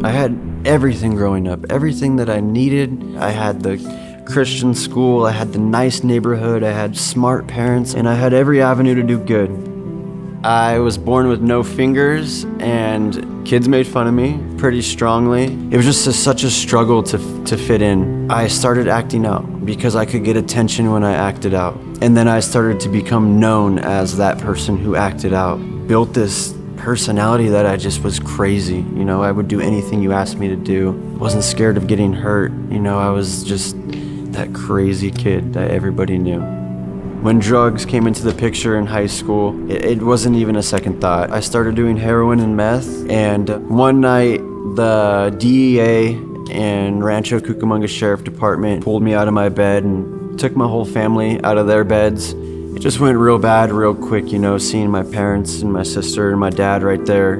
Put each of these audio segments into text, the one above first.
I had everything growing up, everything that I needed. I had the Christian school, I had the nice neighborhood, I had smart parents, and I had every avenue to do good. I was born with no fingers, and kids made fun of me pretty strongly. It was just such a struggle to fit in. I started acting out because I could get attention when I acted out. And then I started to become known as that person who acted out. Built this personality that I just was crazy. I would do anything you asked me to do. Wasn't scared of getting hurt. I was just that crazy kid that everybody knew. When drugs came into the picture in high school, it wasn't even a second thought. I started doing heroin and meth, and one night the DEA and Rancho Cucamonga Sheriff Department pulled me out of my bed and took my whole family out of their beds. It just went real bad real quick, seeing my parents and my sister and my dad right there.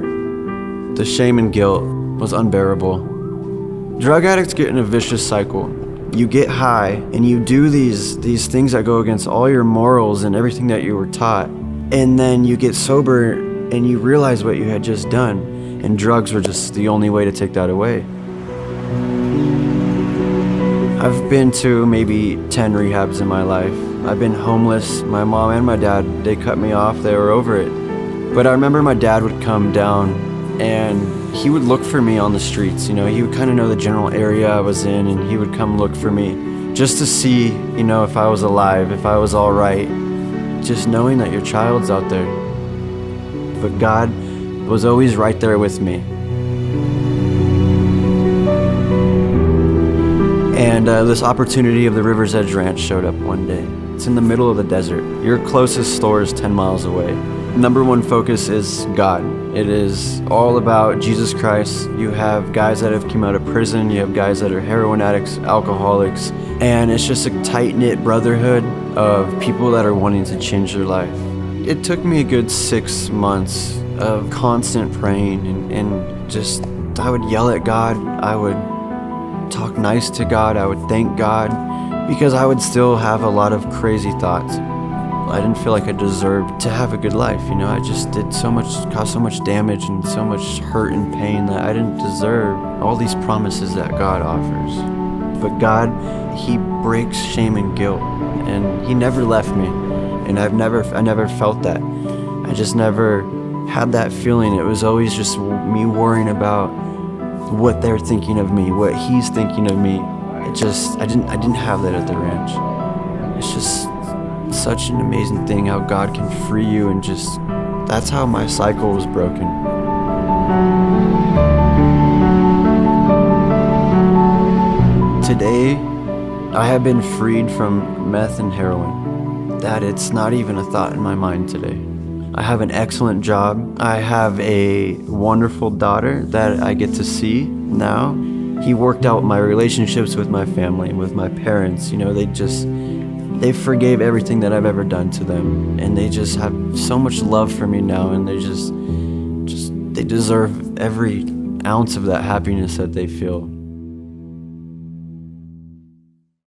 The shame and guilt was unbearable. Drug addicts get in a vicious cycle. You get high and you do these things that go against all your morals and everything that you were taught. And then you get sober and you realize what you had just done. And drugs were just the only way to take that away. I've been to maybe 10 rehabs in my life. I've been homeless. My mom and my dad, they cut me off. They were over it. But I remember my dad would come down and he would look for me on the streets. He would kind of know the general area I was in, and he would come look for me just to see, if I was alive, if I was all right. Just knowing that your child's out there. But God was always right there with me. And this opportunity of the River's Edge Ranch showed up one day. It's in the middle of the desert. Your closest store is 10 miles away. Number one focus is God. It is all about Jesus Christ. You have guys that have come out of prison. You have guys that are heroin addicts, alcoholics. And it's just a tight-knit brotherhood of people that are wanting to change their life. It took me a good 6 months of constant praying and just, I would yell at God. I would talk nice to God. I would thank God because I would still have a lot of crazy thoughts. I didn't feel like I deserved to have a good life. I just did caused so much damage and so much hurt and pain that I didn't deserve all these promises that God offers. But God, He breaks shame and guilt, and He never left me. And I never felt that. I just never had that feeling. It was always just me worrying about what they're thinking of me, what He's thinking of me. I didn't have that at the ranch. It's just such an amazing thing how God can free you, and just that's how my cycle was broken. Today, I have been freed from meth and heroin. That it's not even a thought in my mind today. I have an excellent job. I have a wonderful daughter that I get to see now. He worked out my relationships with my family, with my parents. They forgave everything that I've ever done to them, and they just have so much love for me now, and they deserve every ounce of that happiness that they feel.